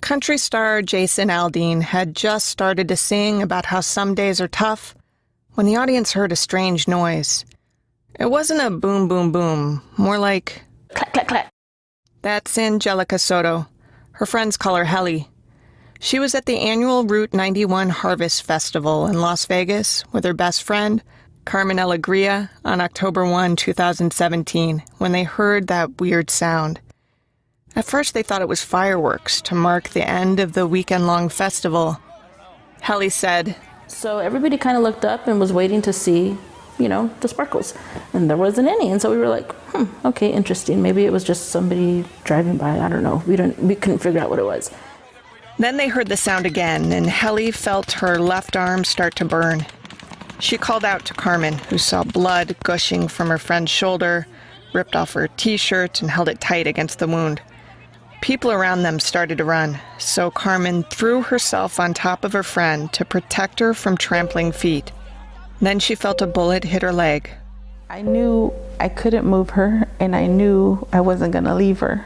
Country star Jason Aldean had just started to sing about how some days are tough when the audience heard a strange noise. It wasn't a boom, boom, boom, more like clack, clack, clack. That's Angelica Soto. Her friends call her Helly. She was at the annual Route 91 Harvest Festival in Las Vegas with her best friend, Carmen Alegria, on October 1, 2017, when they heard that weird sound. At first they thought it was fireworks to mark the end of the weekend-long festival. Helly said, So everybody kind of looked up and was waiting to see, the sparkles. And there wasn't any. And so we were like, okay, interesting. Maybe it was just somebody driving by. I don't know. We couldn't figure out what it was. Then they heard the sound again, and Helly felt her left arm start to burn. She called out to Carmen, who saw blood gushing from her friend's shoulder, ripped off her t-shirt, and held it tight against the wound. People around them started to run, so Carmen threw herself on top of her friend to protect her from trampling feet. Then she felt a bullet hit her leg. I knew I couldn't move her, and I knew I wasn't going to leave her.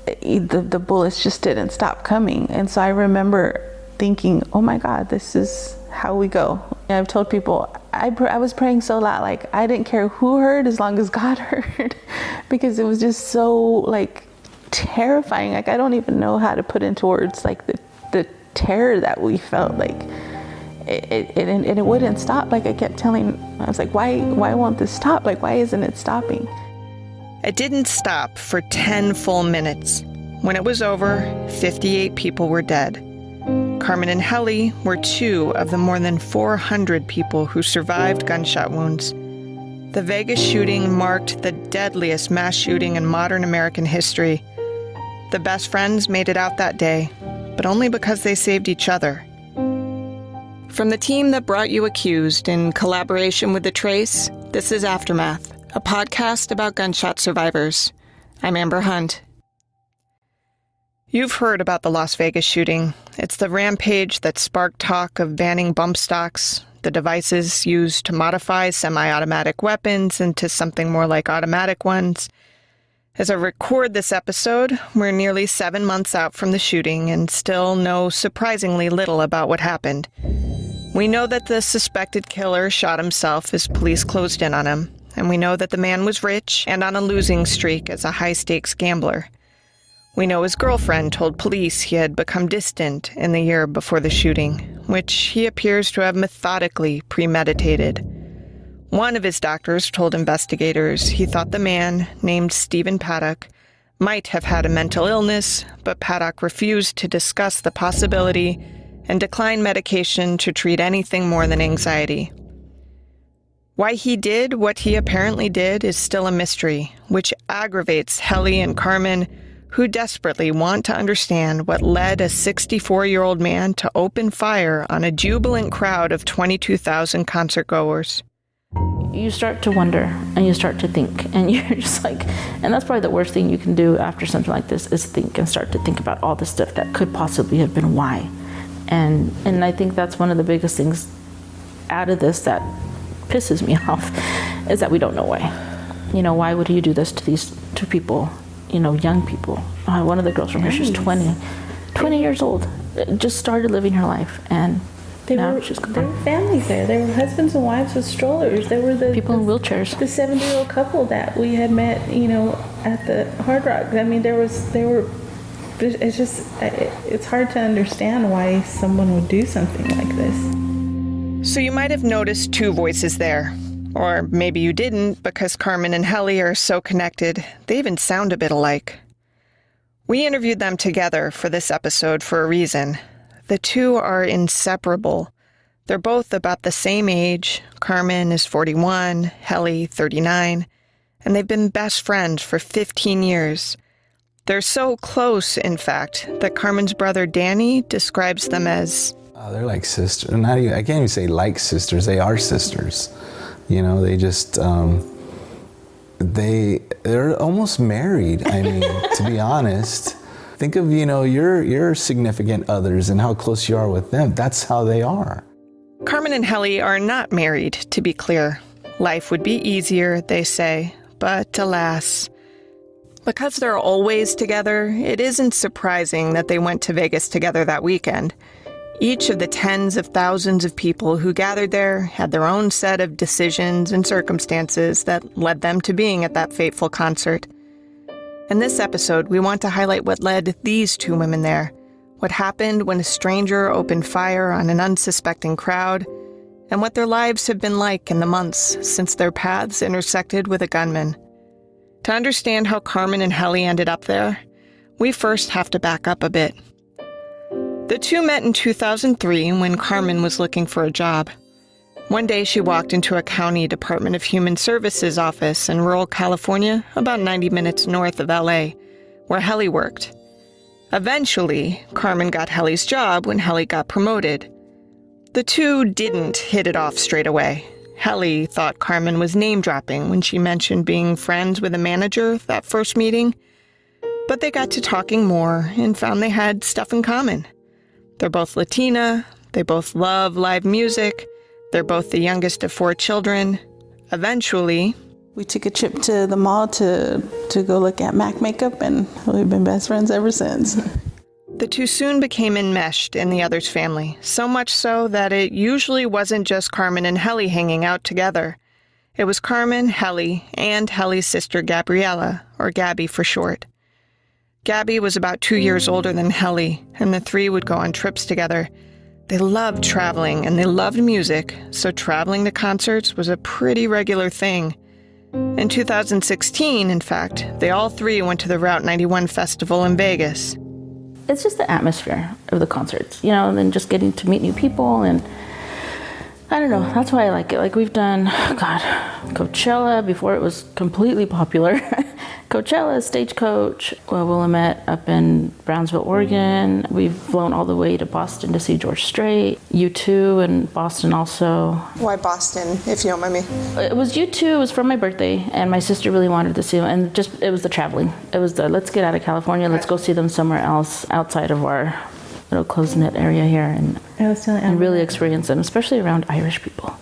The bullets just didn't stop coming. And so I remember thinking, oh my God, this is how we go. And I've told people, I was praying so loud, like I didn't care who heard as long as God heard, because it was just so terrifying. I don't even know how to put into words the terror that we felt. It wouldn't stop. I kept telling, I was like, why won't this stop? Why isn't it stopping? It didn't stop for 10 full minutes. When it was over, 58 people were dead. Carmen and Helly were 2 of the more than 400 people who survived gunshot wounds. The Vegas shooting marked the deadliest mass shooting in modern American history. The best friends made it out that day, but only because they saved each other. From the team that brought you Accused in collaboration with The Trace, this is Aftermath, a podcast about gunshot survivors. I'm Amber Hunt. You've heard about the Las Vegas shooting. It's the rampage that sparked talk of banning bump stocks, the devices used to modify semi-automatic weapons into something more like automatic ones. As I record this episode, we're nearly 7 months out from the shooting and still know surprisingly little about what happened. We know that the suspected killer shot himself as police closed in on him, and we know that the man was rich and on a losing streak as a high-stakes gambler. We know his girlfriend told police he had become distant in the year before the shooting, which he appears to have methodically premeditated. One of his doctors told investigators he thought the man, named Stephen Paddock, might have had a mental illness, but Paddock refused to discuss the possibility and declined medication to treat anything more than anxiety. Why he did what he apparently did is still a mystery, which aggravates Helly and Carmen, who desperately want to understand what led a 64-year-old man to open fire on a jubilant crowd of 22,000 concertgoers. You start to wonder and you start to think, and you're just and that's probably the worst thing you can do after something like this is think and start to think about all the stuff that could possibly have been why. And I think that's one of the biggest things out of this that pisses me off is that we don't know why. Why would you do this to these two people, young people? One of the girls from here, she's 20 years old, just started living her life, and There were families there. There were husbands and wives with strollers. There were the people in wheelchairs. The 70-year-old couple that we had met, at the Hard Rock. It's hard to understand why someone would do something like this. So you might have noticed 2 voices there. Or maybe you didn't, because Carmen and Helly are so connected, they even sound a bit alike. We interviewed them together for this episode for a reason. The 2 are inseparable. They're both about the same age. Carmen is 41, Helly 39, and they've been best friends for 15 years. They're so close, in fact, that Carmen's brother Danny describes them as... they're like sisters. I can't even say like sisters. They are sisters. They just... They're almost married, to be honest. Think of, your significant others and how close you are with them. That's how they are. Carmen and Helly are not married, to be clear. Life would be easier, they say, but alas. Because they're always together, it isn't surprising that they went to Vegas together that weekend. Each of the tens of thousands of people who gathered there had their own set of decisions and circumstances that led them to being at that fateful concert. In this episode, we want to highlight what led these two women there, what happened when a stranger opened fire on an unsuspecting crowd, and what their lives have been like in the months since their paths intersected with a gunman. To understand how Carmen and Helly ended up there, we first have to back up a bit. The two met in 2003 when Carmen was looking for a job. One day she walked into a county Department of Human Services office in rural California, about 90 minutes north of LA, where Helly worked. Eventually, Carmen got Helly's job when Helly got promoted. The two didn't hit it off straight away. Helly thought Carmen was name-dropping when she mentioned being friends with a manager that first meeting. But they got to talking more and found they had stuff in common. They're both Latina, they both love live music, they're both the youngest of 4 children. Eventually, we took a trip to the mall to go look at MAC makeup, and we've been best friends ever since. the two soon became enmeshed in the other's family, so much so that it usually wasn't just Carmen and Helly hanging out together. It was Carmen, Helly, and Helly's sister Gabriella, or Gabby for short. Gabby was about 2 years older than Helly, and the three would go on trips together. They loved traveling and they loved music, so traveling to concerts was a pretty regular thing. In 2016, in fact, they all three went to the Route 91 festival in Vegas. It's just the atmosphere of the concerts, you know, and then just getting to meet new people, and I don't know, that's why I like it. Like, we've done, Coachella before it was completely popular. Coachella, Stagecoach, Willamette up in Brownsville, Oregon. We've flown all the way to Boston to see George Strait. U2 and Boston also. Why Boston, if you don't mind me? It was U2, it was from my birthday, and my sister really wanted to see them, and just, it was the traveling. It was the, let's get out of California, let's go see them somewhere else outside of our little close-knit area here, and really experience them, especially around Irish people.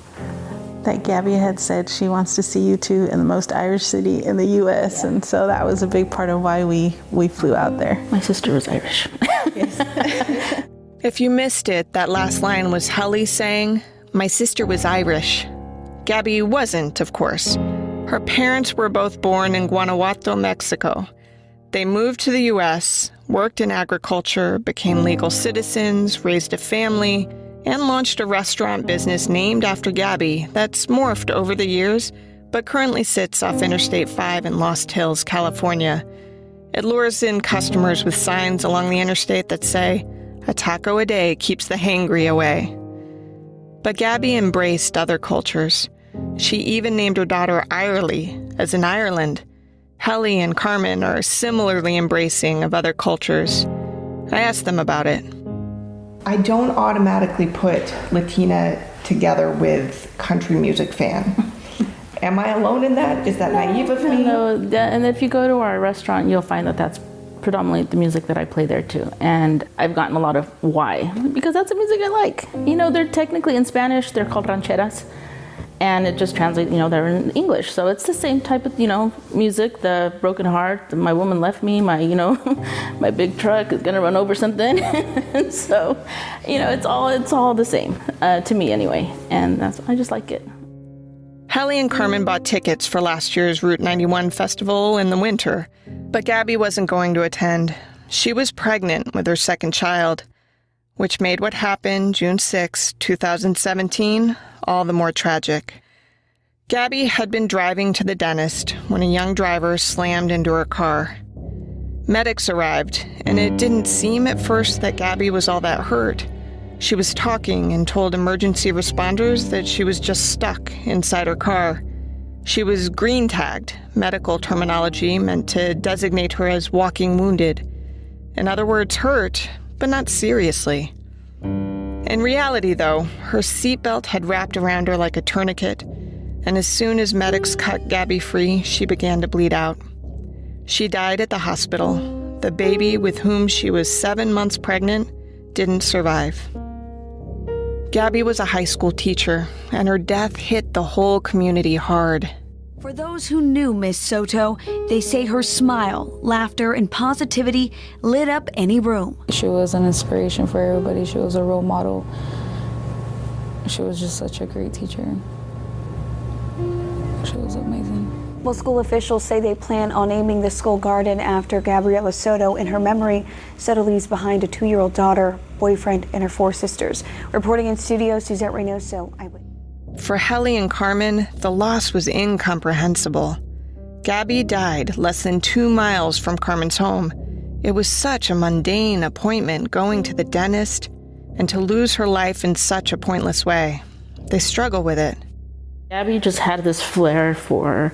That Gabby had said she wants to see U2 in the most Irish city in the U.S., and so that was a big part of why we flew out there. My sister was Irish. Yes. If you missed it, that last line was Helly saying, "My sister was Irish." Gabby wasn't, of course. Her parents were both born in Guanajuato, Mexico. They moved to the U.S., worked in agriculture, became legal citizens, raised a family, and launched a restaurant business named after Gabby that's morphed over the years, but currently sits off Interstate 5 in Lost Hills, California. It lures in customers with signs along the interstate that say, "A taco a day keeps the hangry away." But Gabby embraced other cultures. She even named her daughter Irely, as in Ireland. Helly and Carmen are similarly embracing of other cultures. I asked them about it. I don't automatically put Latina together with country music fan. Am I alone in that? Is that naive of me? No, and if you go to our restaurant, you'll find that that's predominantly the music that I play there too. And I've gotten a lot of why. Because that's the music I like. You know, they're technically in Spanish, they're called rancheras. And it just translates, you know, they're in English. So it's the same type of, you know, music, the broken heart, my woman left me, my, you know, my big truck is gonna run over something. So, you know, it's all the same, to me anyway. And I just like it. Helly and Carmen bought tickets for last year's Route 91 festival in the winter, but Gabby wasn't going to attend. She was pregnant with her second child, which made what happened June 6, 2017, all the more tragic. Gabby had been driving to the dentist when a young driver slammed into her car. Medics arrived, and it didn't seem at first that Gabby was all that hurt. She was talking and told emergency responders that she was just stuck inside her car. She was green tagged, medical terminology meant to designate her as walking wounded. In other words, hurt, but not seriously. In reality, though, her seatbelt had wrapped around her like a tourniquet, and as soon as medics cut Gabby free, she began to bleed out. She died at the hospital. The baby, with whom she was 7 months pregnant, didn't survive. Gabby was a high school teacher, and her death hit the whole community hard. For those who knew Miss Soto, they say her smile, laughter, and positivity lit up any room. She was an inspiration for everybody. She was a role model. She was just such a great teacher. She was amazing. Well, school officials say they plan on naming the school garden after Gabriela Soto in her memory. Soto leaves behind a 2-year-old daughter, boyfriend, and her 4 sisters. Reporting in studio, Suzette Reynoso, Eyewitness. For Helly and Carmen, the loss was incomprehensible. Gabby died less than 2 miles from Carmen's home. It was such a mundane appointment going to the dentist, and to lose her life in such a pointless way. They struggle with it. Gabby just had this flair for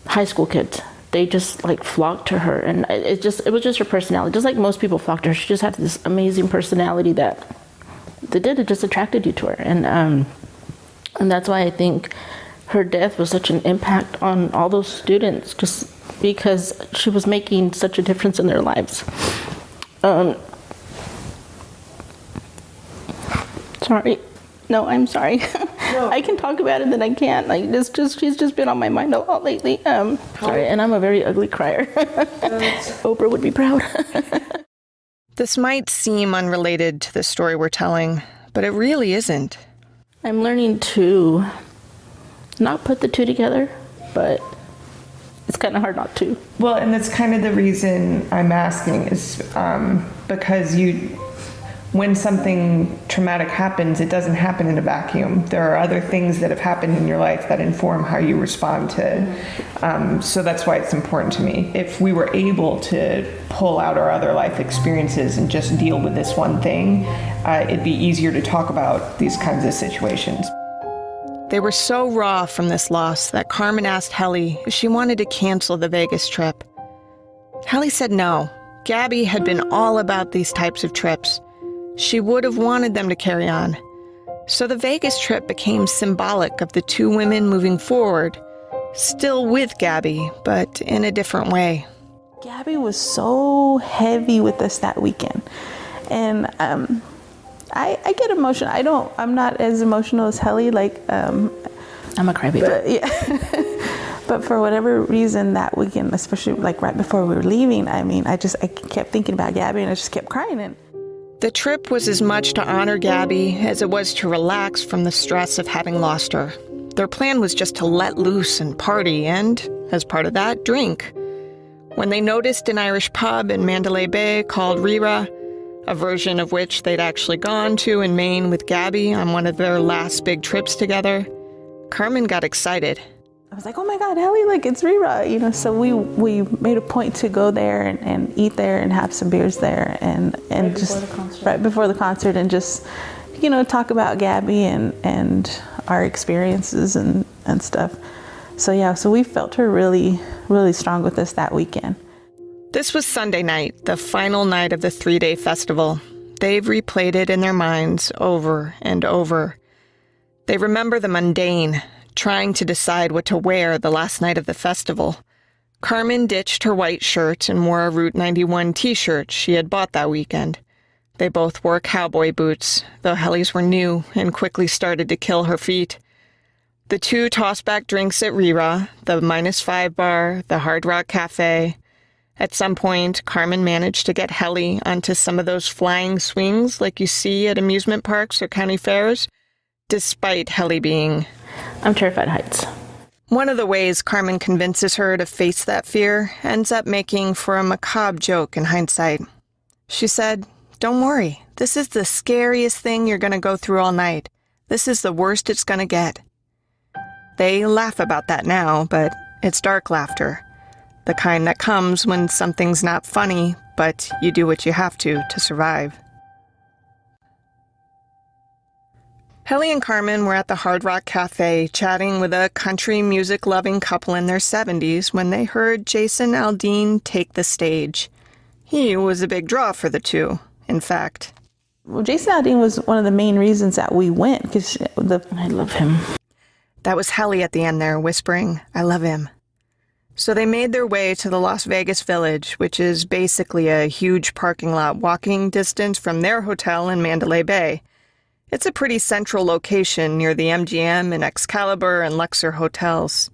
high school kids. They just flocked to her, and it was just her personality. Just like most people flocked to her, she just had this amazing personality that it just attracted you to her. And that's why I think her death was such an impact on all those students, just because she was making such a difference in their lives. Sorry. No, I'm sorry. No. I can talk about it, then I can't. She's just been on my mind a lot lately. Sorry, and I'm a very ugly crier. Oprah would be proud. This might seem unrelated to the story we're telling, but it really isn't. I'm learning to not put the two together, but it's kind of hard not to. Well, and that's kind of the reason I'm asking is because when something traumatic happens, it doesn't happen in a vacuum. There are other things that have happened in your life that inform how you respond to. So that's why it's important to me. If we were able to pull out our other life experiences and just deal with this one thing, it'd be easier to talk about these kinds of situations. They were so raw from this loss that Carmen asked Helly if she wanted to cancel the Vegas trip. Helly said no. Gabby had been all about these types of trips. She would have wanted them to carry on. So the Vegas trip became symbolic of the 2 women moving forward, still with Gabby, but in a different way. Gabby was so heavy with us that weekend. And I get emotional. I'm not as emotional as Helly. I'm a crybaby. But, yeah. But for whatever reason that weekend, especially right before we were leaving, I kept thinking about Gabby and I just kept crying. The trip was as much to honor Gabby as it was to relax from the stress of having lost her. Their plan was just to let loose and party and, as part of that, drink. When they noticed an Irish pub in Mandalay Bay called Rira, a version of which they'd actually gone to in Maine with Gabby on one of their last big trips together, Carmen got excited. I was like, oh my God, Helly, it's Rira, so we made a point to go there and eat there and have some beers there and right before the concert and just, talk about Gabby and our experiences and stuff. So we felt her really, really strong with us that weekend. This was Sunday night, the final night of the 3-day festival. They've replayed it in their minds over and over. They remember the mundane, trying to decide what to wear the last night of the festival. Carmen ditched her white shirt and wore a Route 91 t-shirt she had bought that weekend. They both wore cowboy boots, though Helly's were new and quickly started to kill her feet. The 2 tossed back drinks at Rira, the -5 bar, the Hard Rock Cafe. At some point, Carmen managed to get Helly onto some of those flying swings like you see at amusement parks or county fairs, despite Helly being... I'm terrified of heights. One of the ways Carmen convinces her to face that fear ends up making for a macabre joke in hindsight. She said, "Don't worry, this is the scariest thing you're going to go through all night. This is the worst it's going to get." They laugh about that now, but it's dark laughter. The kind that comes when something's not funny, but you do what you have to survive. Helly and Carmen were at the Hard Rock Cafe chatting with a country music-loving couple in their 70s when they heard Jason Aldean take the stage. He was a big draw for the 2, in fact. Well, Jason Aldean was one of the main reasons that we went, because I love him. That was Helly at the end there, whispering, "I love him." So they made their way to the Las Vegas Village, which is basically a huge parking lot walking distance from their hotel in Mandalay Bay. It's a pretty central location near the MGM and Excalibur and Luxor hotels.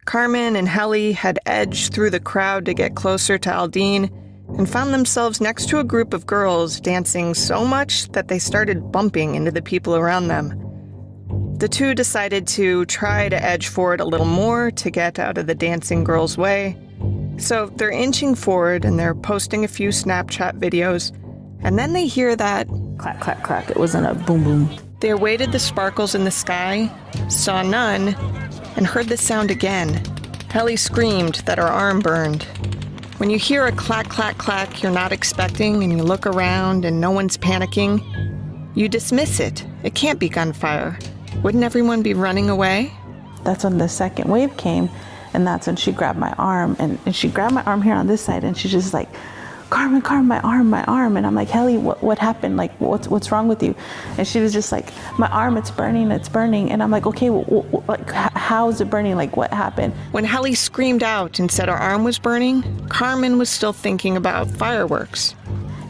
Carmen and Helly had edged through the crowd to get closer to Aldine and found themselves next to a group of girls dancing so much that they started bumping into the people around them. The two decided to try to edge forward a little more to get out of the dancing girls' way. So they're inching forward and they're posting a few Snapchat videos, and then they hear that Clack, clack, clack. It wasn't a boom, boom. They awaited the sparkles in the sky, saw none, and heard the sound again. Helly screamed that her arm burned. When you hear a clack, clack, clack you're not expecting and you look around and no one's panicking, you dismiss it. It can't be gunfire. Wouldn't everyone be running away? That's when the second wave came, and that's when she grabbed my arm, and she grabbed my arm here on this side, and she's just like, Carmen, my arm. And I'm like, Helly, what happened? Like, what's wrong with you? And she was just like, my arm, it's burning. And I'm like, okay, like, how is it burning? Like, what happened? When Helly screamed out and said her arm was burning, Carmen was still thinking about fireworks.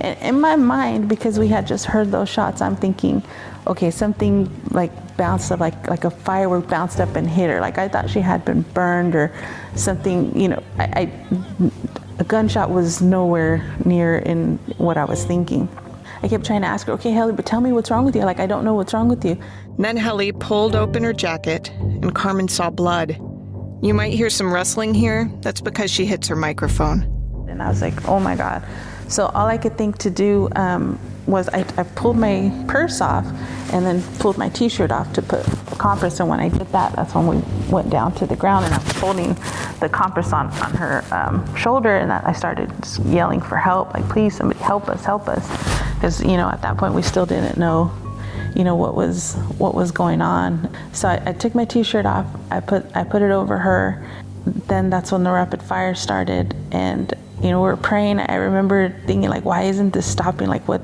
And in my mind, because we had just heard those shots, I'm thinking, okay, something like bounced up, like a firework bounced up and hit her. Like, I thought she had been burned or something, you know, a gunshot was nowhere near in what I was thinking. I kept trying to ask her, okay, Helly, but tell me what's wrong with you. Like, I don't know what's wrong with you. Then Helly pulled open her jacket, and Carmen saw blood. You might hear some rustling here. That's because she hits her microphone. And I was like, oh my God. So all I could think to do was I pulled my purse off and then pulled my t-shirt off to put the compress. And when I did that, that's when we went down to the ground, and I was holding the compress on her shoulder, and I started yelling for help, like, please, somebody help us. Because, you know, at that point we still didn't know, you know, what was going on. So I took my t-shirt off, I put it over her. Then that's when the rapid fire started, and you know, we were praying. I remember thinking, like, why isn't this stopping? Like, what's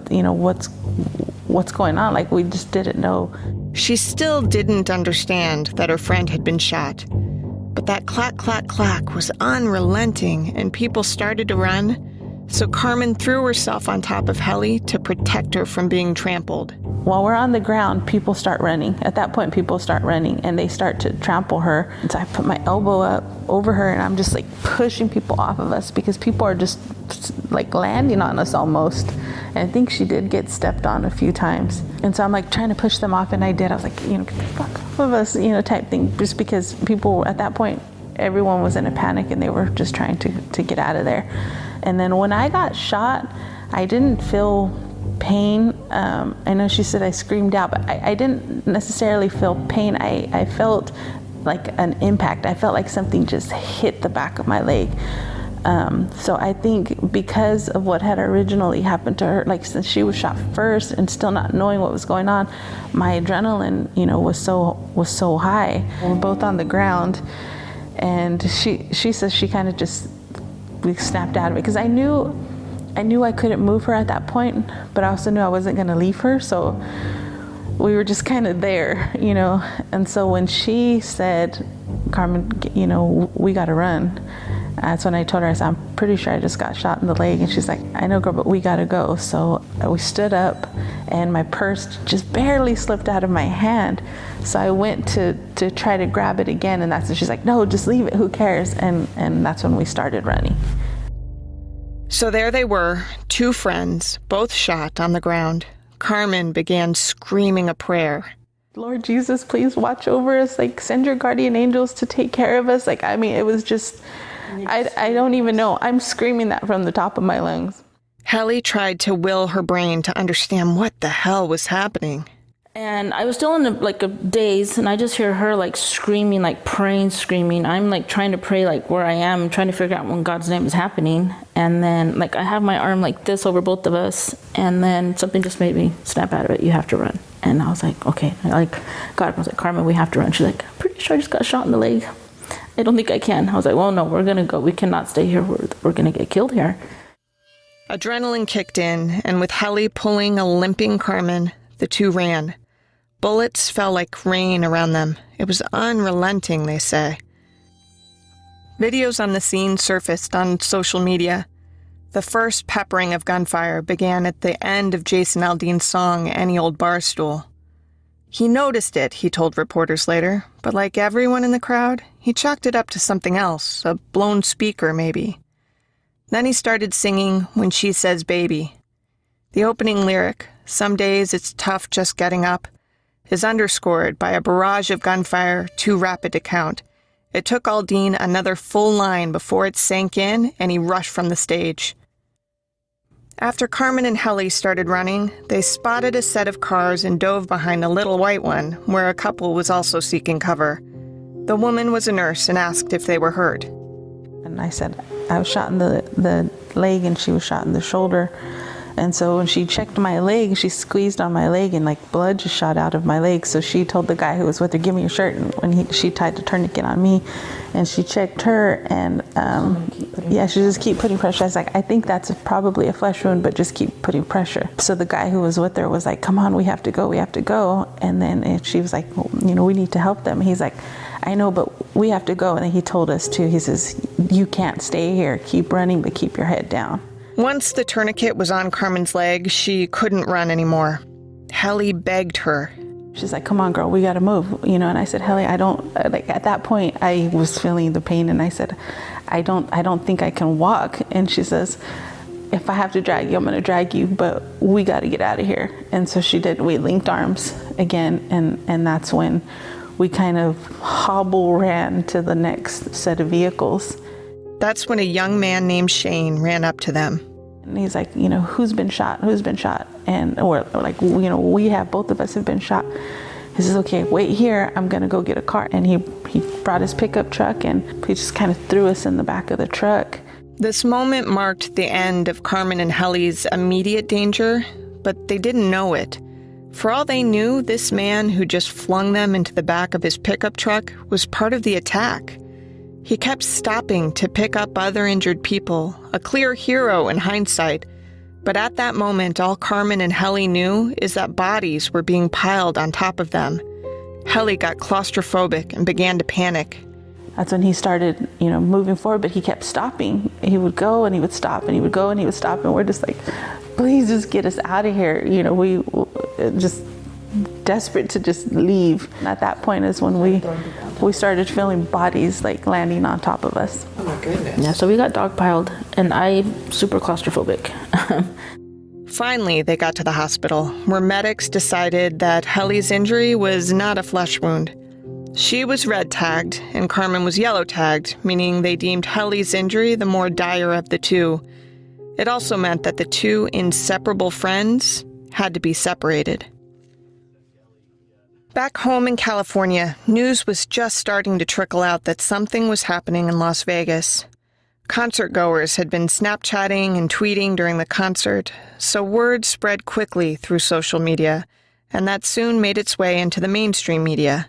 going on? Like, we just didn't know. She still didn't understand that her friend had been shot. But that clack, clack, clack was unrelenting, and people started to run. So Carmen threw herself on top of Helly to protect her from being trampled. While we're on the ground, people start running. At that point, people start running, and they start to trample her. And so I put my elbow up over her, and I'm just like pushing people off of us because people are just like landing on us almost. And I think she did get stepped on a few times. And so I'm like trying to push them off, and I did. I was like, you know, get the fuck off of us, you know, type thing. Just because people, at that point, everyone was in a panic, and they were just trying to get out of there. And then when I got shot, I didn't feel pain. I know she said I screamed out, but I didn't necessarily feel pain. I felt like an impact. I felt like something just hit the back of my leg. So I think because of what had originally happened to her, like since she was shot first and still not knowing what was going on, my adrenaline, you know, was so high. We're both on the ground, and she says she kind of just snapped out of it, because I knew I couldn't move her at that point, but I also knew I wasn't going to leave her, so we were just kind of there, you know. And so when she said, Carmen, you know, we got to run, that's when I told her, I said, I'm pretty sure I just got shot in the leg. And she's like, I know, girl, but we got to go. So we stood up, and my purse just barely slipped out of my hand. So I went to try to grab it again, and that's when she's like, no, just leave it, who cares? And that's when we started running. So there they were, two friends, both shot on the ground. Carmen began screaming a prayer. Lord Jesus, please watch over us. Like, send your guardian angels to take care of us. Like, I mean, it was just, I don't even know. I'm screaming that from the top of my lungs. Helly tried to will her brain to understand what the hell was happening. And I was still in a daze, and I just hear her like screaming, like praying, screaming. I'm like trying to pray like where I am, trying to figure out when God's name is happening. And then like I have my arm like this over both of us, and then something just made me snap out of it. You have to run. And I was like, okay. God was like, Carmen, we have to run. She's like, I'm pretty sure I just got shot in the leg. I don't think I can. I was like, well, no, we're gonna go. We cannot stay here. We're gonna get killed here. Adrenaline kicked in, and with Helly pulling a limping Carmen, the two ran. Bullets fell like rain around them. It was unrelenting, they say. Videos on the scene surfaced on social media. The first peppering of gunfire began at the end of Jason Aldean's song, Any Old Barstool. He noticed it, he told reporters later, but like everyone in the crowd, he chalked it up to something else, a blown speaker maybe. Then he started singing When She Says Baby. The opening lyric, "Some days it's tough just getting up," is underscored by a barrage of gunfire too rapid to count. It took Aldine another full line before it sank in and he rushed from the stage. After Carmen and Helly started running, they spotted a set of cars and dove behind a little white one, where a couple was also seeking cover. The woman was a nurse and asked if they were hurt. And I said, I was shot in the leg and she was shot in the shoulder. And so when she checked my leg, she squeezed on my leg and like blood just shot out of my leg. So she told the guy who was with her, "Give me your shirt." And when she tied the tourniquet on me and she checked her and she just keep putting pressure. I was like, I think that's probably a flesh wound, but just keep putting pressure. So the guy who was with her was like, "Come on, we have to go. And then she was like, well, we need to help them. He's like, I know, but we have to go. And then he told us too, he says, you can't stay here. Keep running, but keep your head down. Once the tourniquet was on Carmen's leg, she couldn't run anymore. Helly begged her. She's like, "Come on, girl, we got to move." And I said, "Helly, I don't," like at that point I was feeling the pain and I said, I don't think I can walk. And she says, "If I have to drag you, I'm going to drag you, but we got to get out of here." And so she did. We linked arms again. And that's when we kind of hobble ran to the next set of vehicles. That's when a young man named Shane ran up to them. And he's like, "Who's been shot? Who's been shot?" And or like, we have, both of us have been shot. He says, "Okay, wait here. I'm going to go get a car." And he brought his pickup truck and he just kind of threw us in the back of the truck. This moment marked the end of Carmen and Helly's immediate danger, but they didn't know it. For all they knew, this man who just flung them into the back of his pickup truck was part of the attack. He kept stopping to pick up other injured people, a clear hero in hindsight. But at that moment, all Carmen and Helly knew is that bodies were being piled on top of them. Helly got claustrophobic and began to panic. That's when he started, moving forward, but he kept stopping. He would go and he would stop and he would go and he would stop. And we're just like, please just get us out of here. We just desperate to just leave. And at that point is when we started feeling bodies like landing on top of us. Oh my goodness. Yeah, so we got dogpiled and I'm super claustrophobic. Finally, they got to the hospital, where medics decided that Helly's injury was not a flesh wound. She was red tagged and Carmen was yellow tagged, meaning they deemed Helly's injury the more dire of the two. It also meant that the two inseparable friends had to be separated. Back home in California, news was just starting to trickle out that something was happening in Las Vegas. Concertgoers had been Snapchatting and tweeting during the concert, so word spread quickly through social media, and that soon made its way into the mainstream media.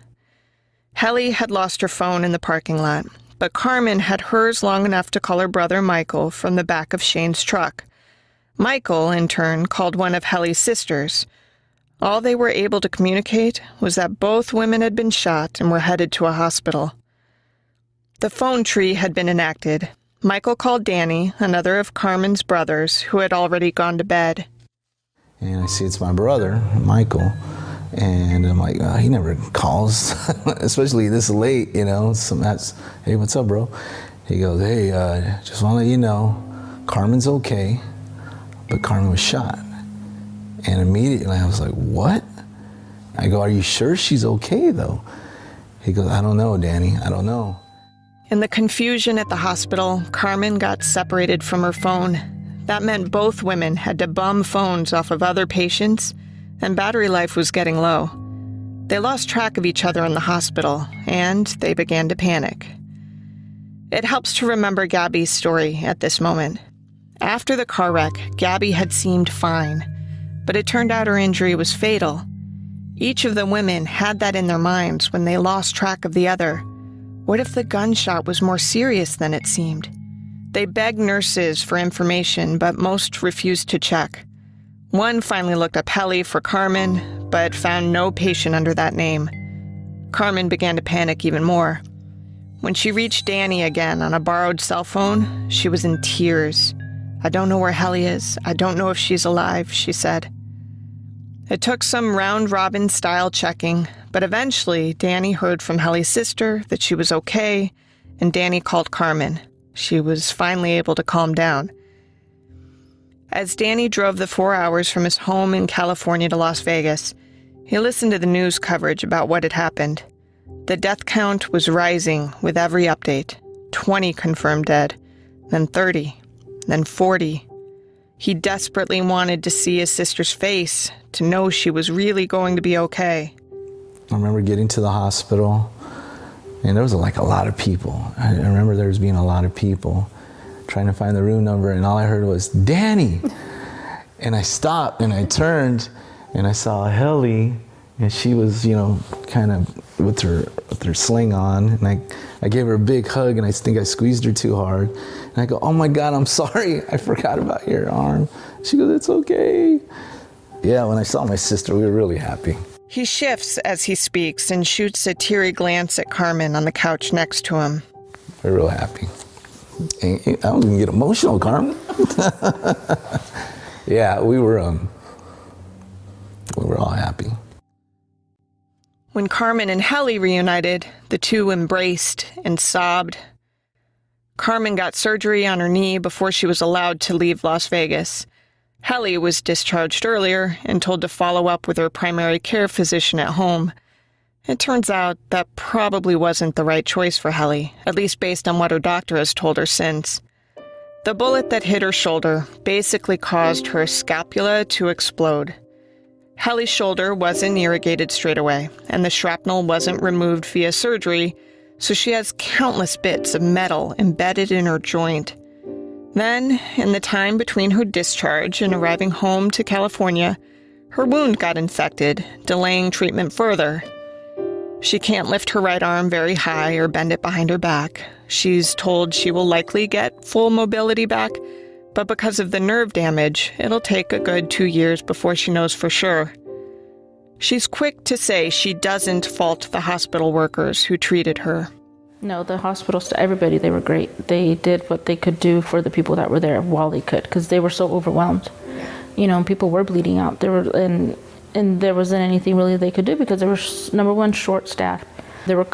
Helly had lost her phone in the parking lot, but Carmen had hers long enough to call her brother Michael from the back of Shane's truck. Michael, in turn, called one of Helly's sisters. All they were able to communicate was that both women had been shot and were headed to a hospital. The phone tree had been enacted. Michael called Danny, another of Carmen's brothers, who had already gone to bed. And I see it's my brother, Michael. And I'm like, he never calls, especially this late, hey, what's up, bro? He goes, hey, just want to let you know, Carmen's okay, but Carmen was shot. And immediately I was like, what? I go, are you sure she's okay, though? He goes, I don't know, Danny, I don't know. In the confusion at the hospital, Carmen got separated from her phone. That meant both women had to bum phones off of other patients, and battery life was getting low. They lost track of each other in the hospital, and they began to panic. It helps to remember Gabby's story at this moment. After the car wreck, Gabby had seemed fine, but it turned out her injury was fatal. Each of the women had that in their minds when they lost track of the other. What if the gunshot was more serious than it seemed? They begged nurses for information, but most refused to check. One finally looked up Helly for Carmen, but found no patient under that name. Carmen began to panic even more. When she reached Danny again on a borrowed cell phone, she was in tears. I don't know where Helly is. I don't know if she's alive, she said. It took some round-robin style checking, but eventually Danny heard from Helly's sister that she was okay, and Danny called Carmen. She was finally able to calm down. As Danny drove the 4 hours from his home in California to Las Vegas, he listened to the news coverage about what had happened. The death count was rising with every update. 20 confirmed dead, then 30, then 40. He desperately wanted to see his sister's face, to know she was really going to be okay. I remember getting to the hospital, and there was like a lot of people. I remember there was being a lot of people trying to find the room number, and all I heard was, Danny! And I stopped, and I turned, and I saw Helly, and she was, kind of with her sling on, and I gave her a big hug, and I think I squeezed her too hard. And I go, oh my God, I'm sorry, I forgot about your arm. She goes, it's okay. Yeah, when I saw my sister, we were really happy. He shifts as he speaks and shoots a teary glance at Carmen on the couch next to him. We're real happy. And I was gonna get emotional, Carmen. Yeah, we were all happy. When Carmen and Helly reunited, the two embraced and sobbed. Carmen got surgery on her knee before she was allowed to leave Las Vegas. Helly was discharged earlier and told to follow up with her primary care physician at home. It turns out that probably wasn't the right choice for Helly, at least based on what her doctor has told her since. The bullet that hit her shoulder basically caused her scapula to explode. Helly's shoulder wasn't irrigated straight away, and the shrapnel wasn't removed via surgery, so she has countless bits of metal embedded in her joint. Then, in the time between her discharge and arriving home to California, her wound got infected, delaying treatment further. She can't lift her right arm very high or bend it behind her back. She's told she will likely get full mobility back, but because of the nerve damage, it'll take a good 2 years before she knows for sure. She's quick to say she doesn't fault the hospital workers who treated her. No, the hospital staff, everybody, they were great. They did what they could do for the people that were there while they could, because they were so overwhelmed. People were bleeding out. And there wasn't anything really they could do because they were, number one, short-staffed.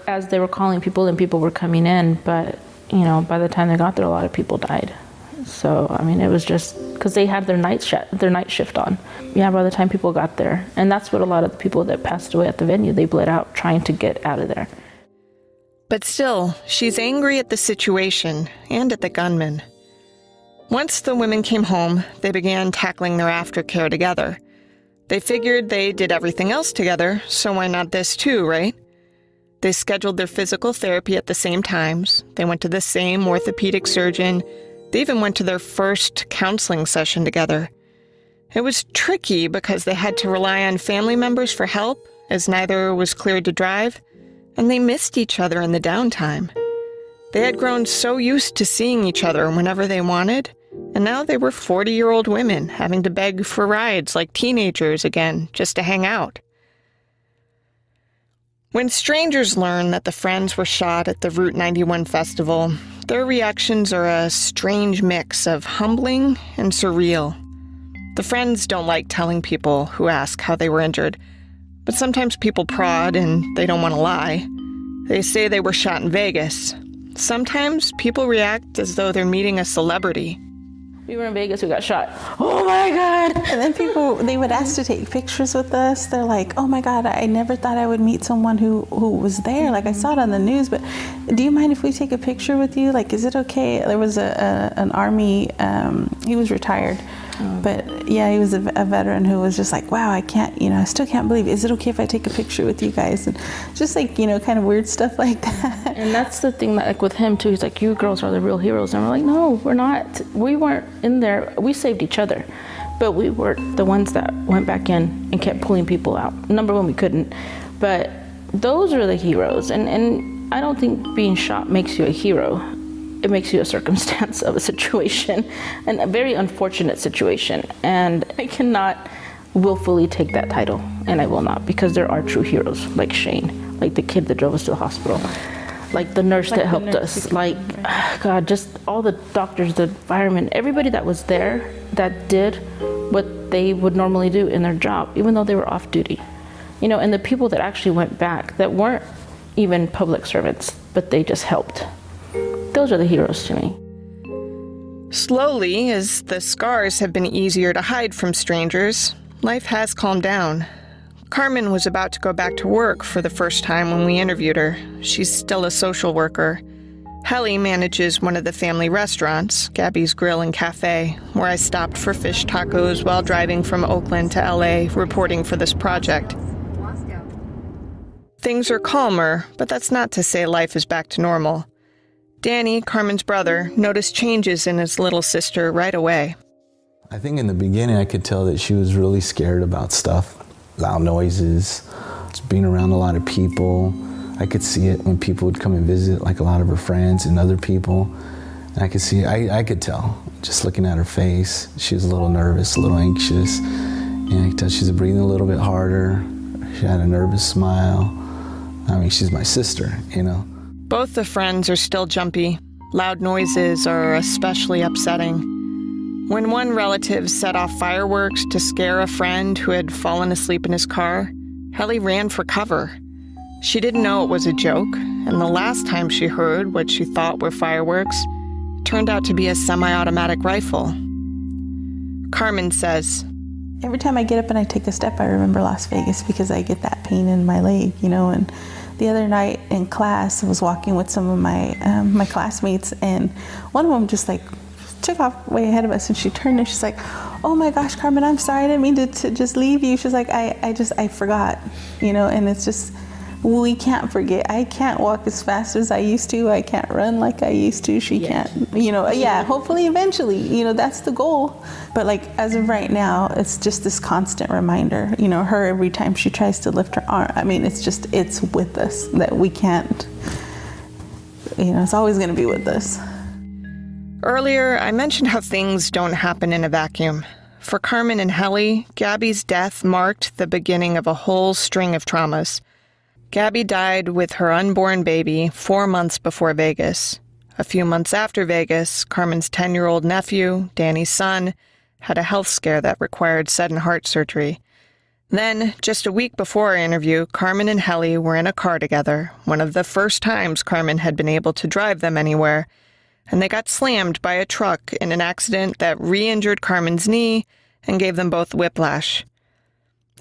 As they were calling people and people were coming in, but, by the time they got there, a lot of people died. So, it was just because they had their night shift on. Yeah, by the time people got there. And that's what a lot of the people that passed away at the venue, they bled out trying to get out of there. But still, she's angry at the situation and at the gunman. Once the women came home, they began tackling their aftercare together. They figured they did everything else together, so why not this too, right? They scheduled their physical therapy at the same times. They went to the same orthopedic surgeon. They even went to their first counseling session together. It was tricky because they had to rely on family members for help, as neither was cleared to drive, and they missed each other in the downtime. They had grown so used to seeing each other whenever they wanted, and now they were 40-year-old women having to beg for rides like teenagers again, just to hang out. When strangers learn that the friends were shot at the Route 91 festival, their reactions are a strange mix of humbling and surreal. The friends don't like telling people who ask how they were injured, but sometimes people prod and they don't want to lie. They say they were shot in Vegas. Sometimes people react as though they're meeting a celebrity. We were in Vegas, we got shot. Oh my God! And then people, they would ask to take pictures with us. They're like, oh my God, I never thought I would meet someone who was there. Like, I saw it on the news, but do you mind if we take a picture with you? Like, is it okay? There was an Army, he was retired. But yeah, he was a veteran who was just like, wow, I still can't believe, is it okay if I take a picture with you guys? And just like, kind of weird stuff like that. And that's the thing that, like with him too, he's like, you girls are the real heroes. And we're like, no, we're not. We weren't in there. We saved each other. But we were the ones that went back in and kept pulling people out. Number one, we couldn't. But those are the heroes. And I don't think being shot makes you a hero. It makes you a circumstance of a situation, and a very unfortunate situation. And I cannot willfully take that title, and I will not, because there are true heroes, like Shane, like the kid that drove us to the hospital, like the nurse that helped us, like, God, just all the doctors, the firemen, everybody that was there that did what they would normally do in their job, even though they were off duty. And the people that actually went back that weren't even public servants, but they just helped. Those are the heroes to me. Slowly, as the scars have been easier to hide from strangers, life has calmed down. Carmen was about to go back to work for the first time when we interviewed her. She's still a social worker. Helly manages one of the family restaurants, Gabby's Grill and Cafe, where I stopped for fish tacos while driving from Oakland to LA reporting for this project. Things are calmer, but that's not to say life is back to normal. Danny, Carmen's brother, noticed changes in his little sister right away. I think in the beginning I could tell that she was really scared about stuff, loud noises, just being around a lot of people. I could see it when people would come and visit, like a lot of her friends and other people. And I could see it, I could tell, just looking at her face. She was a little nervous, a little anxious. And I could tell she was breathing a little bit harder. She had a nervous smile. I mean, she's my sister, Both the friends are still jumpy. Loud noises are especially upsetting. When one relative set off fireworks to scare a friend who had fallen asleep in his car, Helly ran for cover. She didn't know it was a joke, and the last time she heard what she thought were fireworks turned out to be a semi-automatic rifle. Carmen says, Every time I get up and I take a step, I remember Las Vegas because I get that pain in my leg, and the other night in class, I was walking with some of my classmates, and one of them just took off way ahead of us, and she turned and she's like, "Oh my gosh, Carmen, I'm sorry, I didn't mean to just leave you." She's like, I forgot, and it's just, we can't forget. I can't walk as fast as I used to. I can't run like I used to. She can't, hopefully eventually, that's the goal. But as of right now, it's just this constant reminder, her every time she tries to lift her arm. I mean, it's with us that we can't, it's always going to be with us. Earlier, I mentioned how things don't happen in a vacuum. For Carmen and Helly, Gabby's death marked the beginning of a whole string of traumas. Gabby died with her unborn baby 4 months before Vegas. A few months after Vegas, Carmen's 10-year-old nephew, Danny's son, had a health scare that required sudden heart surgery. Then, just a week before our interview, Carmen and Helly were in a car together, one of the first times Carmen had been able to drive them anywhere, and they got slammed by a truck in an accident that re-injured Carmen's knee and gave them both whiplash.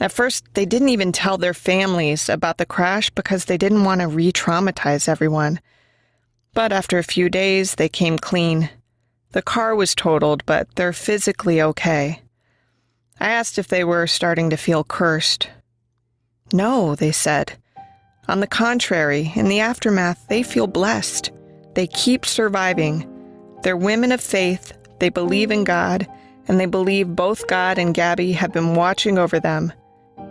At first, they didn't even tell their families about the crash because they didn't want to re-traumatize everyone. But after a few days, they came clean. The car was totaled, but they're physically okay. I asked if they were starting to feel cursed. No, they said. On the contrary, in the aftermath, they feel blessed. They keep surviving. They're women of faith, they believe in God, and they believe both God and Gabby have been watching over them,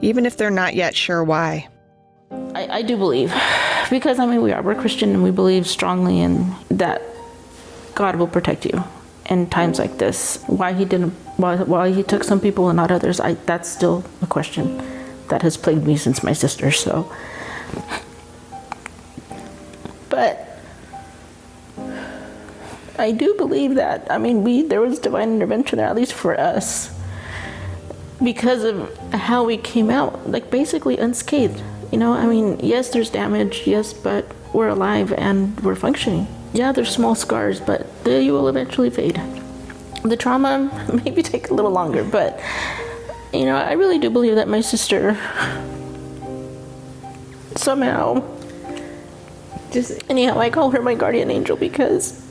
even if they're not yet sure why. I do believe, because we're Christian and we believe strongly in that God will protect you in times like this. Why he took some people and not others, that's still a question that has plagued me since my sister. So, but I do believe that, there was divine intervention there, at least for us, because of how we came out, basically unscathed. Yes, there's damage, yes, but we're alive and we're functioning. Yeah, there's small scars, but you will eventually fade. The trauma maybe take a little longer, but, I really do believe that my sister somehow, I call her my guardian angel because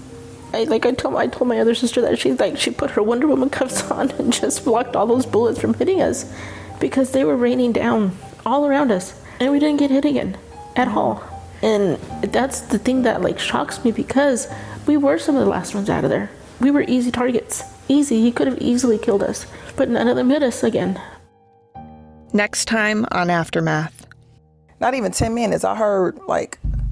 I told my other sister that she put her Wonder Woman cuffs on and just blocked all those bullets from hitting us because they were raining down all around us and we didn't get hit again at all. And that's the thing that shocks me because we were some of the last ones out of there. We were easy targets. Easy. He could have easily killed us, but none of them hit us again. Next time on Aftermath. Not even 10 minutes, I heard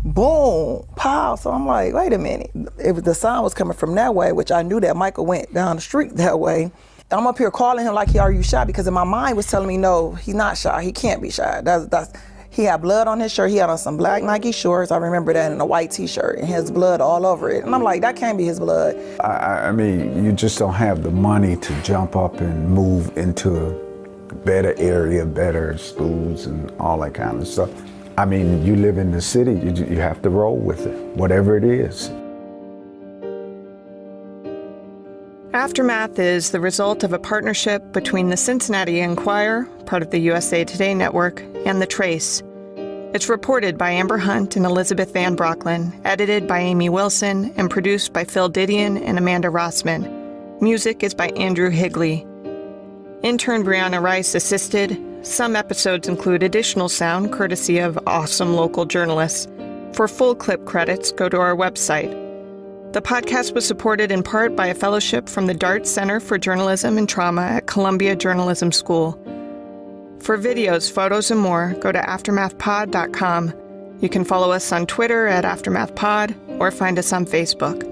boom, pow. So I'm like, wait a minute. If the sound was coming from that way, which I knew that Michael went down the street that way, I'm up here calling him are you shot? Because in my mind was telling me, no, he's not shot. He can't be shot. He had blood on his shirt. He had on some black Nike shorts. I remember that, and a white t-shirt, and his blood all over it. And I'm like, that can't be his blood. I mean, you just don't have the money to jump up and move into a better area, better schools and all that kind of stuff. I mean, you live in the city, you have to roll with it, whatever it is. Aftermath is the result of a partnership between the Cincinnati Enquirer, part of the USA Today network, and The Trace. It's reported by Amber Hunt and Elizabeth Van Brocklin, edited by Amy Wilson, and produced by Phil Didion and Amanda Rossman. Music is by Andrew Higley. Intern Brianna Rice assisted. Some episodes include additional sound courtesy of awesome local journalists. For full clip credits, go to our website. The podcast was supported in part by a fellowship from the Dart Center for Journalism and Trauma at Columbia Journalism School. For videos, photos, and more, go to aftermathpod.com. You can follow us on Twitter at AftermathPod or find us on Facebook.